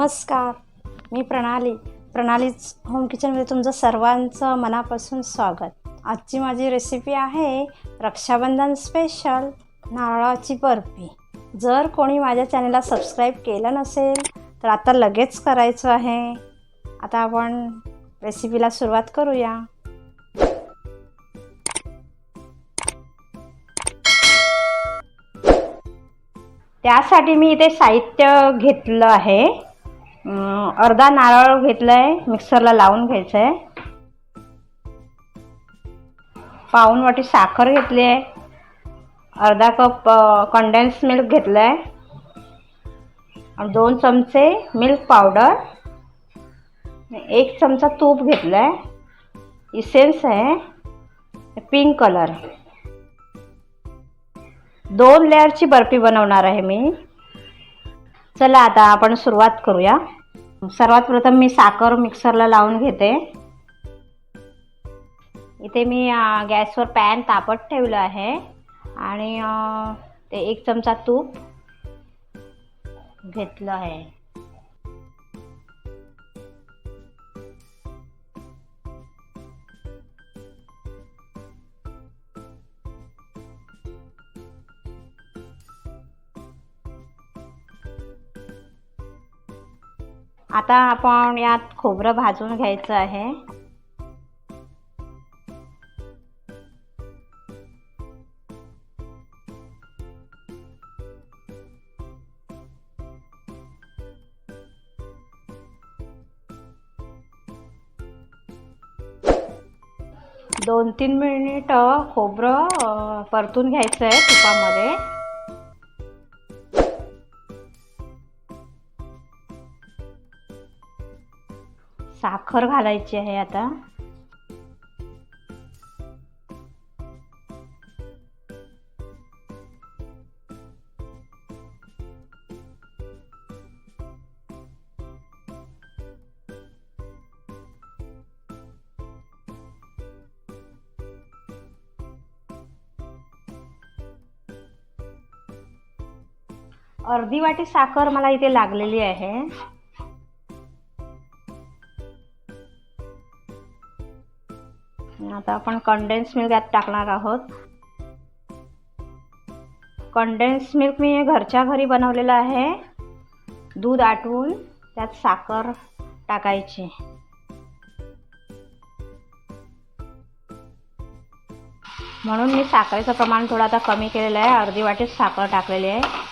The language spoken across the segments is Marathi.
नमस्कार, मी प्रणालीच होम किचनमध्ये तुमचं सर्वांचं मनापासून स्वागत। आजची माझी रेसिपी आहे रक्षाबंधन स्पेशल नारळाची बर्फी। जर कोणी माझ्या चॅनलला सबस्क्राईब केलं नसेल तर आता लगेच करायचं आहे। आता आपण रेसिपीला सुरुवात करूया। त्यासाठी मी इथे साहित्य घेतलं आहे। अर्धा नारळ घेतलाय, मिक्सरला लावून घ्यायचंय। पाऊण वाटी साखर घेतली आहे। अर्धा कप कंडेन्स मिल्क घेतलाय। 2 चमचे मिल्क पावडर, 1 चमचा तूप घेतलाय। इसेन्स आहे पिंक कलर। 2 लेयरची बर्फी बनवणार आहे मी। चला आता आपण सुरुवात करूया। सर्वात प्रथम मी साखर मिक्सरला लावून घेते। इथे मी गॅसवर पॅन तापत ठेवलं आहे आणि ते 1 चमचा तूप घेतलं आहे। आता आपण यात खोबरं भाजून घ्यायचं आहे। दोन 3 मिनिट खोबरं परतून घ्यायचं आहे तुपामध्ये। साखर घालायची आहे आता। अर्धी वाटी साखर मला इथे लागलेली आहे। आता आपण कंडेन्स मिल्क यात टाकणार आहोत। कंडेन्स मिल्क मी घरच्या घरी बनवलेलं आहे। दूध आटवून त्यात साखर टाकायची। म्हणून मी साखरेचं प्रमाण थोडं आता कमी केलेलं आहे। अर्धी वाटी साखर टाकलेली आहे।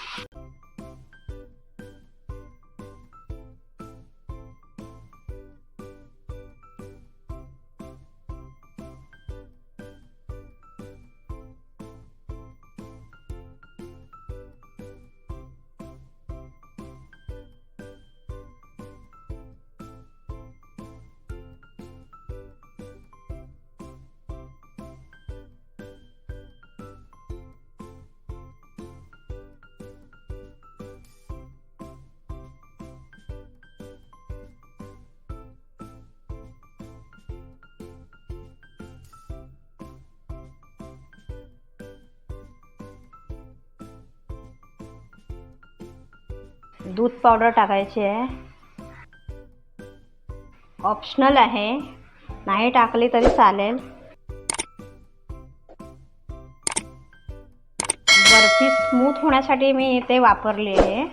दूध पावडर टाकायची आहे। ऑप्शनल आहे, नाही टाकली तरी चालेल। बर्फी स्मूथ होण्यासाठी मी इथे वापरली आहे।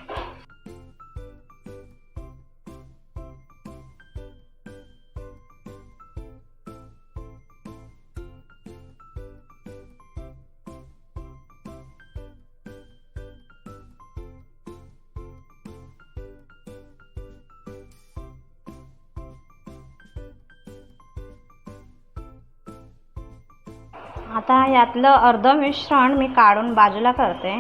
आता यातलं अर्ध मिश्रण मी काढून बाजूला करते।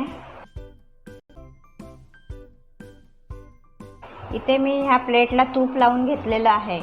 इथे मी ह्या प्लेटला तूप लावून घेतलेलं आहे।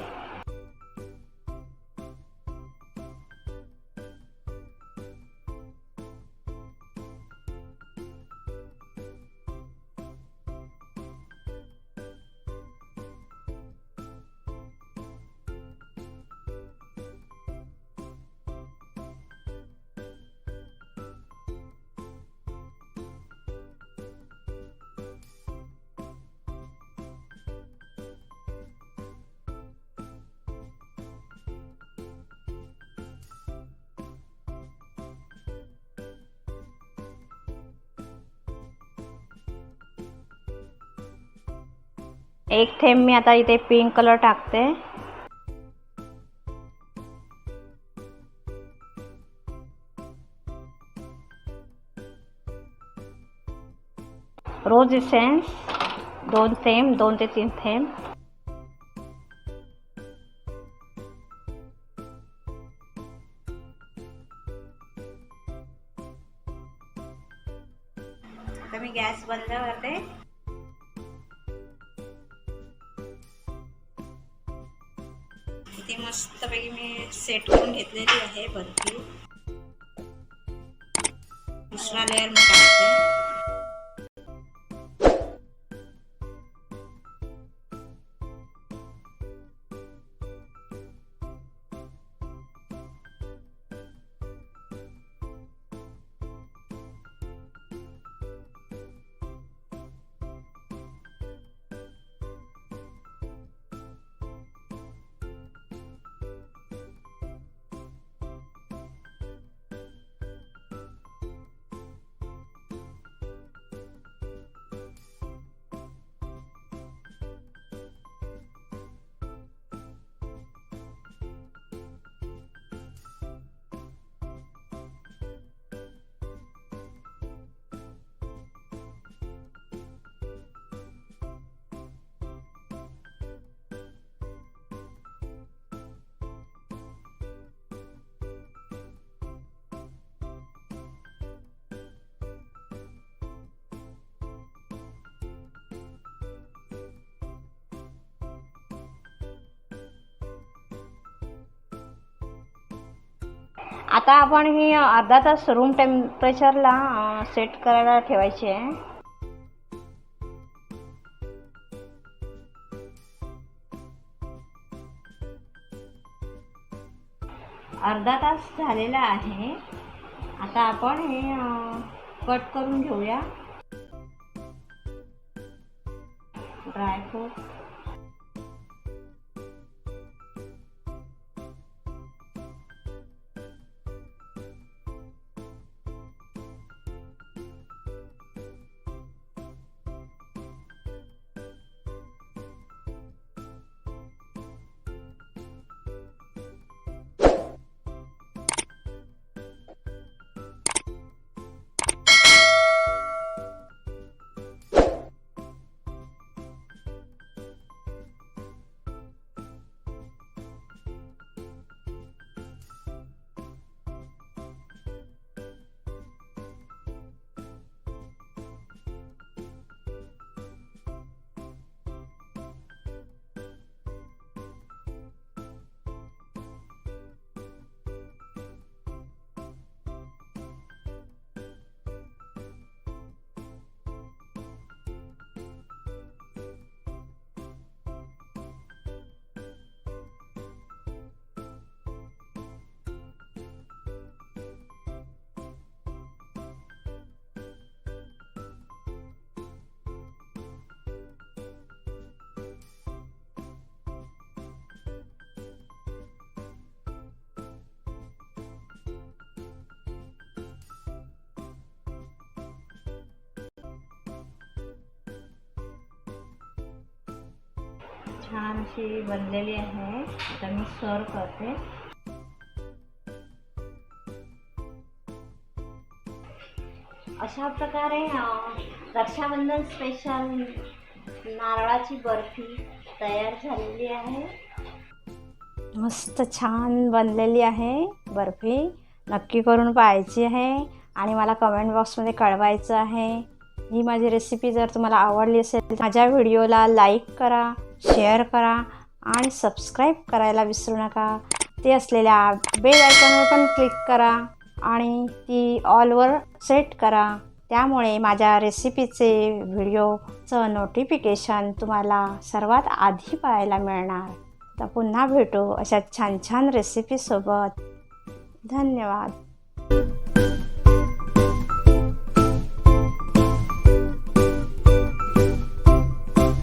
एक थेंब मी आता इथे पिंक कलर टाकते. रोज इसेन्स 2 थेंब, 2 ते 3 थेंब. आता मी गॅस बंद करते. इथे मस्तपैकी मी सेट करून घेतलेली आहे बर्फी. दुसरा लेअर मी टाकते. आता आपण ही अर्धा तास रूम टेम्परेचरला सेट करायला ठेवायची आहे. अर्धा तास झालेला आहे. आता आपण हे कट करून घेऊया. ड्रायफ्रूट, छान अशी बनलेली आहे. आता मी सर्व करते. अशा प्रकारे रक्षाबंधन स्पेशल नारळाची बर्फी तयार झालेली आहे. मस्त छान बनलेली आहे बर्फी. नक्की करून पाहायची आहे आणि मला कमेंट बॉक्समध्ये कळवायचं आहे. ही माझी रेसिपी जर तुम्हाला आवडली असेल तर माझ्या व्हिडिओला लाईक करा, शेअर करा आणि सबस्क्राईब करायला विसरू नका. ते असलेल्या बेल आयकॉनवर पण क्लिक करा आणि ती ऑलवर सेट करा. त्यामुळे माझ्या रेसिपीचे व्हिडिओचं नोटिफिकेशन तुम्हाला सर्वात आधी पाहायला मिळणार. तर पुन्हा भेटू अशा छान छान रेसिपीसोबत. धन्यवाद.